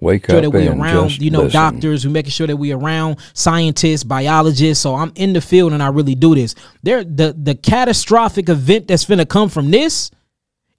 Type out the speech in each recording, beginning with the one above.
Wake sure up that we and around, just you know, listen. doctors. We're making sure that we around scientists, biologists. So I'm in the field and I really do this. The catastrophic event that's finna come from this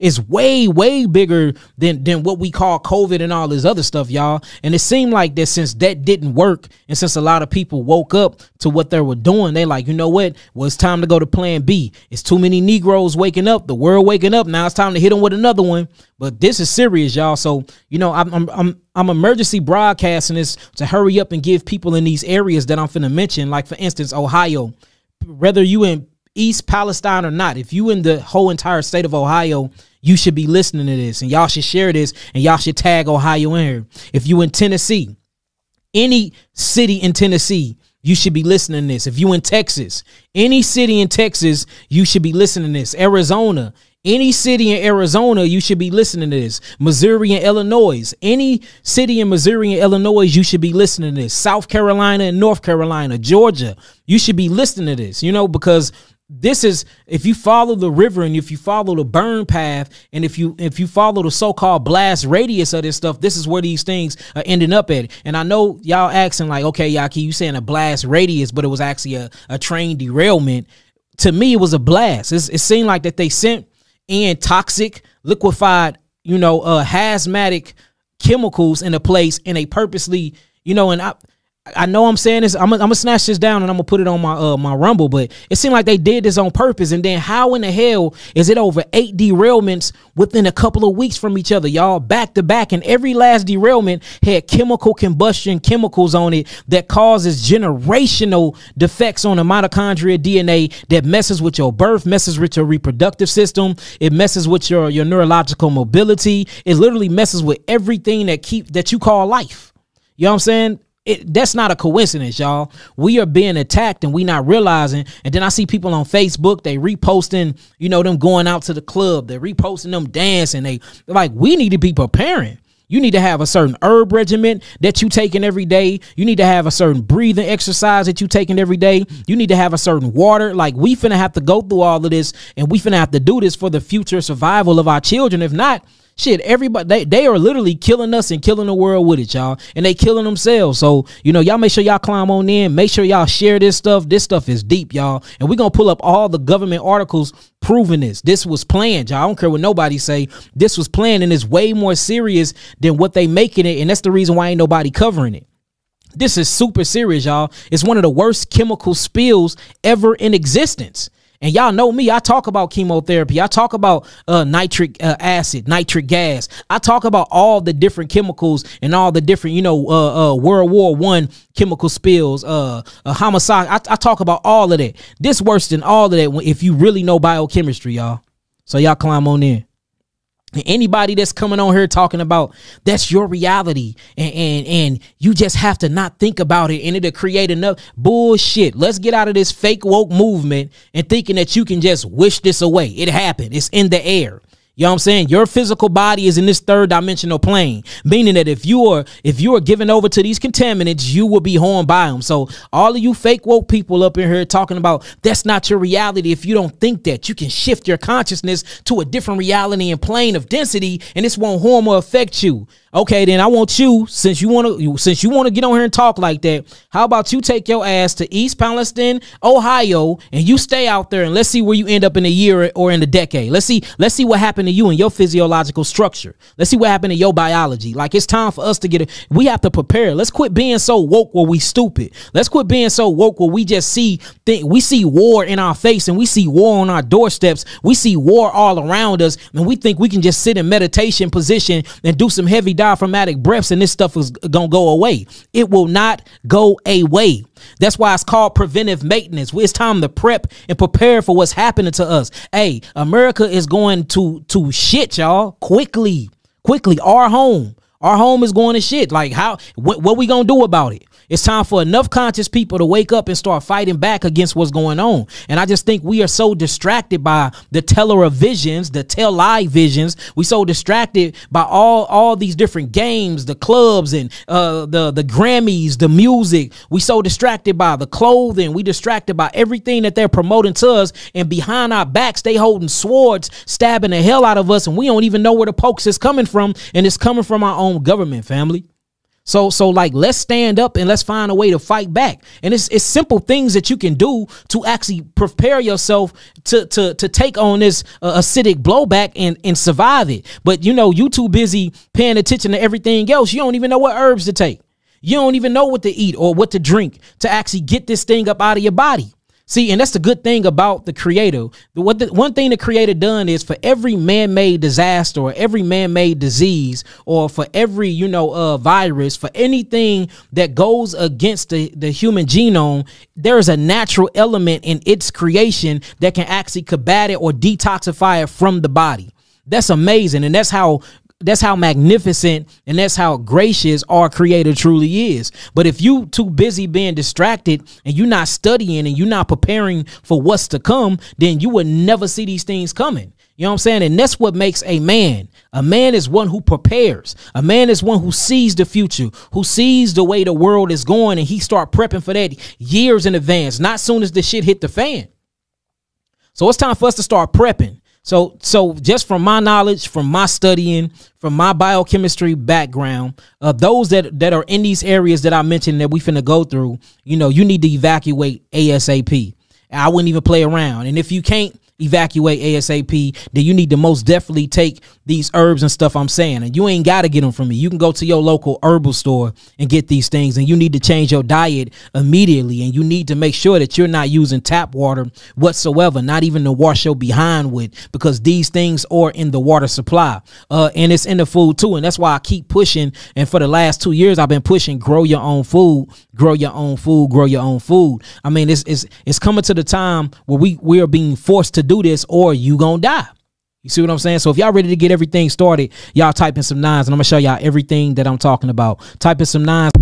is way, way bigger than what we call COVID and all this other stuff, y'all. And it seemed like that since that didn't work, and since a lot of people woke up to what they were doing, they like, you know what? Well, it's time to go to plan B. It's too many Negroes waking up, the world waking up. Now it's time to hit them with another one. But this is serious, y'all. So, you know, I'm emergency broadcasting this to hurry up and give people in these areas that I'm finna mention, like for instance, Ohio, whether you in East Palestine or not, if you in the whole entire state of Ohio, you should be listening to this, and y'all should share this, and y'all should tag Ohio in here. If you in Tennessee, any city in Tennessee, you should be listening to this. If you in Texas, any city in Texas, you should be listening to this. Arizona, any city in Arizona, you should be listening to this. Missouri and Illinois, any city in Missouri and Illinois, you should be listening to this. South Carolina and North Carolina, Georgia, you should be listening to this, you know, because this is, if you follow the river and if you follow the burn path and if you follow the so-called blast radius of this stuff, this is where these things are ending up at. And I know y'all asking like, okay, Yaki, you saying a blast radius, but it was actually a train derailment. To me, it was a blast. It seemed like that they sent in toxic, liquefied, you know, hazmatic chemicals in a place, and they purposely, you know, and I know I'm saying this, I'm gonna snatch this down and I'm gonna put it on my Rumble, but it seemed like they did this on purpose. And then how in the hell is it over 8 derailments within a couple of weeks from each other, y'all, back to back? And every last derailment had chemical combustion chemicals on it that causes generational defects on the mitochondria DNA that messes with your birth, messes with your reproductive system. It messes with your neurological mobility. It literally messes with everything that you call life. You know what I'm saying? That's not a coincidence, y'all. We are being attacked and we not realizing. And then I see people on Facebook, they reposting, you know, them going out to the club. They're reposting them dancing. They're like, we need to be preparing. You need to have a certain herb regimen that you taking every day. You need to have a certain breathing exercise that you taking every day. You need to have a certain water. Like, we finna have to go through all of this, and we finna have to do this for the future survival of our children. If not, shit, everybody, they are literally killing us and killing the world with it, y'all. And they killing themselves. So, you know, y'all make sure y'all climb on in. Make sure y'all share this stuff. This stuff is deep, y'all. And we're going to pull up all the government articles proving this. This was planned, y'all. I don't care what nobody say. This was planned, and it's way more serious than what they making it. And that's the reason why ain't nobody covering it. This is super serious, y'all. It's one of the worst chemical spills ever in existence. And y'all know me, I talk about chemotherapy. I talk about nitric acid, nitric gas. I talk about all the different chemicals and all the different, you know, World War I chemical spills, homicide. I talk about all of that. This worse than all of that if you really know biochemistry, y'all. So y'all climb on in. And anybody that's coming on here talking about that's your reality and you just have to not think about it and it'll create enough bullshit. Let's get out of this fake woke movement and thinking that you can just wish this away. It happened. It's in the air. You know what I'm saying? Your physical body is in this third dimensional plane, meaning that if you are given over to these contaminants, you will be harmed by them. So all of you fake woke people up in here talking about that's not your reality. If you don't think that, you can shift your consciousness to a different reality and plane of density, and this won't harm or affect you. Okay, then I want you, since you want to get on here and talk like that, how about you take your ass to East Palestine, Ohio, and you stay out there and let's see where you end up in a year or in a decade. Let's see what happened to you and your physiological structure. Let's see what happened to your biology. Like, it's time for us to get it. We have to prepare. Let's quit being so woke where we stupid. Let's quit being so woke where we just see war in our face and we see war on our doorsteps. We see war all around us and we think we can just sit in meditation position and do some heavy diaphragmatic breaths and this stuff is gonna go away. It will not go away. That's why it's called preventive maintenance. It's time to prep and prepare for what's happening to us. Hey, America is going to shit, y'all, quickly. Our home is going to shit. Like, what we gonna do about it? It's time for enough conscious people to wake up and start fighting back against what's going on. And I just think we are so distracted by the teller of visions, the tell lie visions. We so distracted by all these different games, the clubs and the Grammys, the music. We so distracted by the clothing. We distracted by everything that they're promoting to us. And behind our backs, they holding swords, stabbing the hell out of us. And we don't even know where the pokes is coming from. And it's coming from our own government, family. So like, let's stand up and let's find a way to fight back. And it's simple things that you can do to actually prepare yourself to take on this acidic blowback and survive it. But you too busy paying attention to everything else. You don't even know what herbs to take. You don't even know what to eat or what to drink to actually get this thing up out of your body. See, and that's the good thing about the Creator. One thing the Creator done is, for every man-made disaster or every man-made disease, or for every, virus, for anything that goes against the human genome, there is a natural element in its creation that can actually combat it or detoxify it from the body. That's amazing. And that's how magnificent and that's how gracious our Creator truly is. But if you too busy being distracted and you're not studying and you're not preparing for what's to come, then you will never see these things coming. You know what I'm saying? And that's what makes a man. A man is one who prepares. A man is one who sees the future, who sees the way the world is going, and he start prepping for that years in advance, not soon as the shit hit the fan. So it's time for us to start prepping. So just from my knowledge, from my studying, from my biochemistry background, those that are in these areas that I mentioned that we finna go through, you need to evacuate ASAP. I wouldn't even play around. And if you can't evacuate ASAP, then you need to most definitely take these herbs and stuff I'm saying. And you ain't got to get them from me. You can go to your local herbal store and get these things. And you need to change your diet immediately. And you need to make sure that you're not using tap water whatsoever, not even to wash your behind with, because these things are in the water supply. And it's in the food too. And that's why I keep pushing. And for the last 2 years, I've been pushing grow your own food, grow your own food, grow your own food. I mean, it's coming to the time where we are being forced to do this, or you gonna die. You see what I'm saying? So if y'all ready to get everything started, y'all type in some nines, and I'm gonna show y'all everything that I'm talking about. Type in some nines.